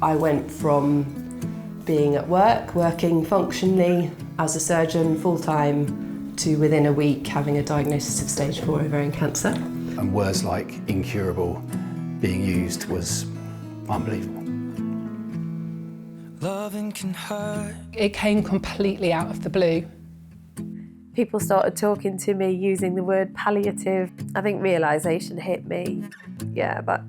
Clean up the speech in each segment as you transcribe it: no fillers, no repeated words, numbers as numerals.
I went from being at work, working functionally as a surgeon full-time, to within a week having a diagnosis of stage 4 ovarian cancer. And words like incurable being used was unbelievable. Loving can hurt. It came completely out of the blue. People started talking to me using the word palliative. I think realisation hit me. Yeah, but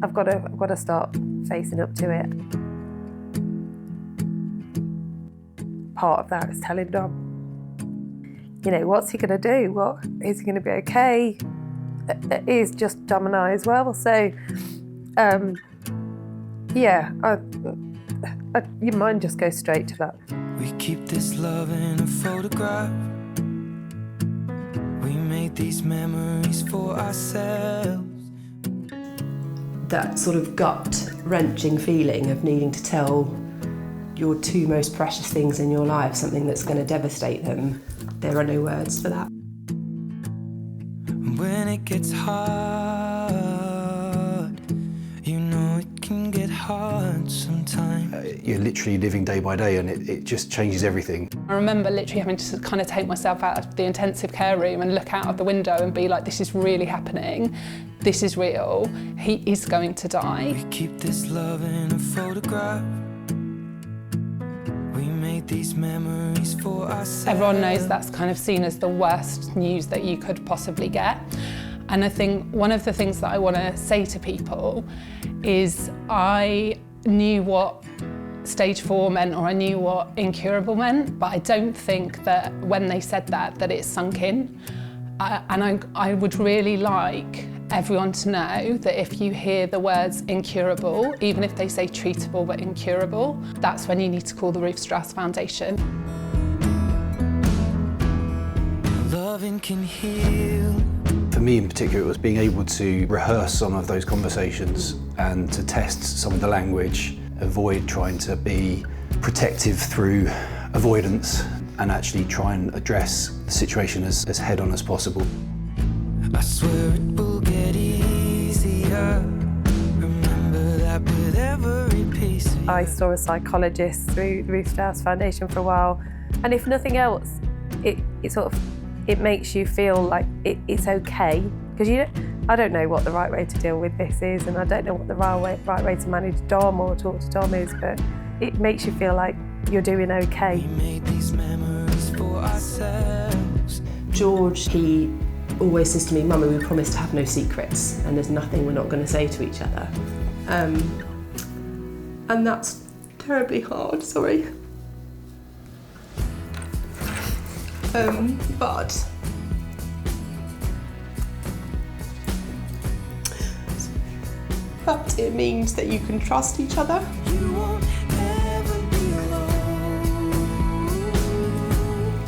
I've got to start facing up to it. Part of that is telling Dom, you know, what's he going to do? What is he going to be okay? It is just Dom and I as well. So, yeah, your mind just goes straight to that. We keep this love in a photograph. We made these memories for ourselves. That sort of gut-wrenching feeling of needing to tell your two most precious things in your life something that's going to devastate them. There are no words for that. When it gets hard, you know it can get hard sometimes. You're literally living day by day, and it just changes everything. I remember literally having to kind of take myself out of the intensive care room and look out of the window and be like, this is really happening, this is real, he is going to die. We keep this love in a photograph. We made these memories for ourselves. Everyone knows that's kind of seen as the worst news that you could possibly get. And I think one of the things that I want to say to people is I knew what stage 4 meant, or I knew what incurable meant, but I don't think that when they said that it sunk in. And I would really like everyone to know that if you hear the words incurable, even if they say treatable but incurable, that's when you need to call the Ruth Strauss Foundation. Loving can heal. For me in particular, it was being able to rehearse some of those conversations and to test some of the language, avoid trying to be protective through avoidance, and actually try and address the situation as head-on as possible. I swear it will get easier. Remember that with every piece of you. I saw a psychologist through the Ruth Strauss Foundation for a while, and if nothing else, it makes you feel like it's okay, because I don't know what the right way to deal with this is, and I don't know what the right way to manage Dom or talk to Dom is, but it makes you feel like you're doing okay. We made these memories for ourselves. George, he always says to me, Mummy, we promise to have no secrets, and there's nothing we're not going to say to each other. And that's terribly hard, sorry. But it means that you can trust each other. You won't ever be alone.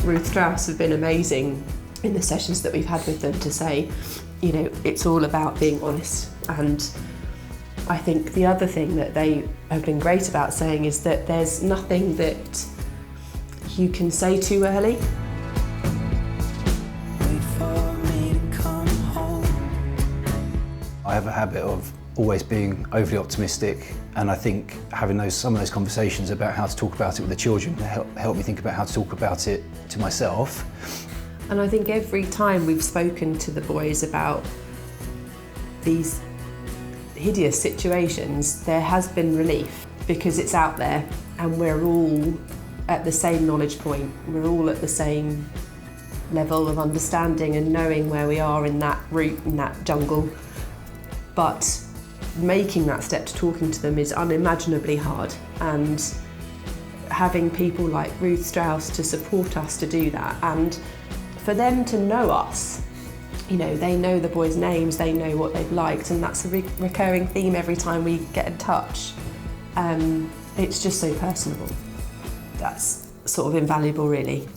Ruth Strauss have been amazing in the sessions that we've had with them to say, you know, it's all about being honest. And I think the other thing that they have been great about saying is that there's nothing that you can say too early. Wait for me to come home. I have a habit of always being overly optimistic, and I think having some of those conversations about how to talk about it with the children help me think about how to talk about it to myself. And I think every time we've spoken to the boys about these hideous situations, there has been relief, because it's out there and we're all at the same knowledge point. We're all at the same level of understanding and knowing where we are in that route, in that jungle. But making that step to talking to them is unimaginably hard, and having people like Ruth Strauss to support us to do that, and for them to know us. You know, they know the boys' names, they know what they've liked, and that's a recurring theme every time we get in touch. It's just so personable. That's sort of invaluable, really.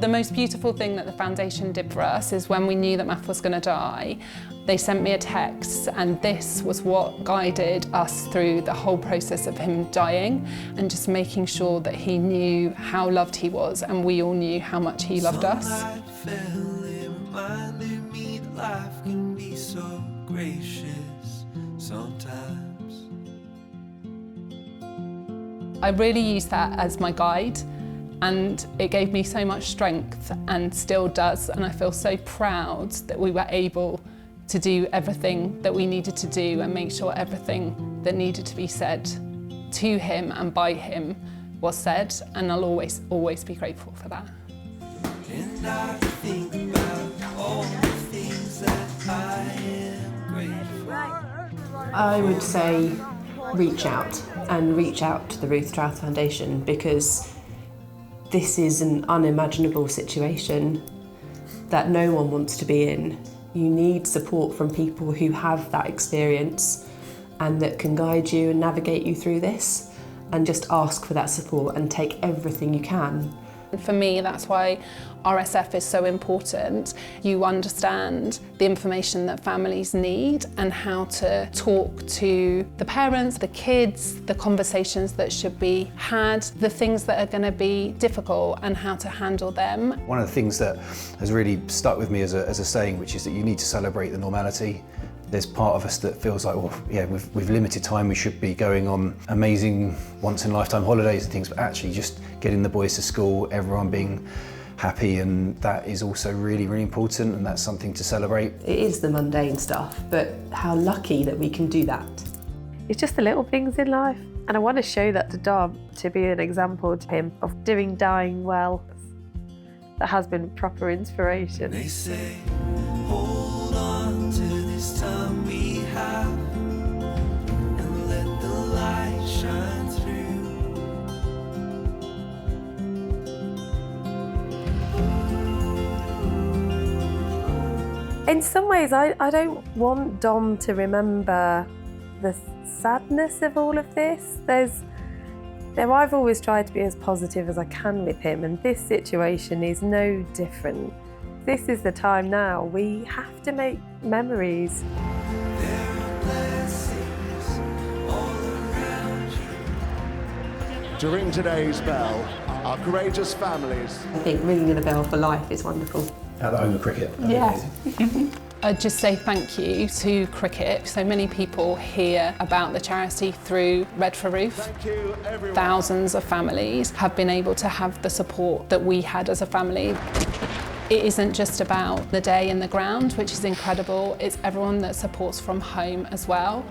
The most beautiful thing that the foundation did for us is when we knew that Math was going to die, they sent me a text, and this was what guided us through the whole process of him dying, and just making sure that he knew how loved he was, and we all knew how much he loved us. Sunlight fell, it reminded me that life can be so gracious sometimes. I really used that as my guide, and it gave me so much strength and still does, and I feel so proud that we were able to do everything that we needed to do and make sure everything that needed to be said to him and by him was said, and I'll always be grateful for that. And I think about all the things that I am grateful. I would say reach out to the Ruth Strauss Foundation, because this is an unimaginable situation that no one wants to be in. You need support from people who have that experience and that can guide you and navigate you through this, and just ask for that support and take everything you can. For me, that's why RSF is so important. You understand the information that families need and how to talk to the parents, the kids, the conversations that should be had, the things that are going to be difficult and how to handle them. One of the things that has really stuck with me as a saying, which is that you need to celebrate the normality. There's part of us that feels like, well, yeah, with limited time we should be going on amazing once-in-a-lifetime holidays and things, but actually just getting the boys to school, everyone being happy, and that is also really, really important, and that's something to celebrate. It is the mundane stuff, but how lucky that we can do that. It's just the little things in life, and I want to show that to Dom, to be an example to him of dying well. That has been proper inspiration. They say, hold on to this time we have and let the light shine through. In some ways, I don't want Dom to remember the sadness of all of this. I've always tried to be as positive as I can with him, and this situation is no different. This is the time now. We have to make memories. There are blessings all around you. To ring today's bell, our courageous families. I think ringing the bell for life is wonderful. At the home of cricket. Yeah. I'd just say thank you to cricket. So many people hear about the charity through Red for Ruth. Thank you, everyone. Thousands of families have been able to have the support that we had as a family. It isn't just about the day in the ground, which is incredible, it's everyone that supports from home as well.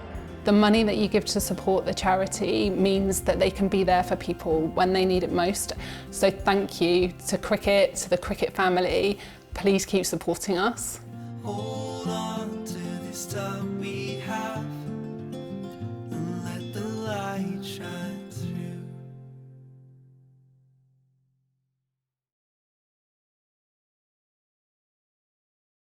The money that you give to support the charity means that they can be there for people when they need it most. So thank you to cricket, to the cricket family. Please keep supporting us. Hold on to this time we have.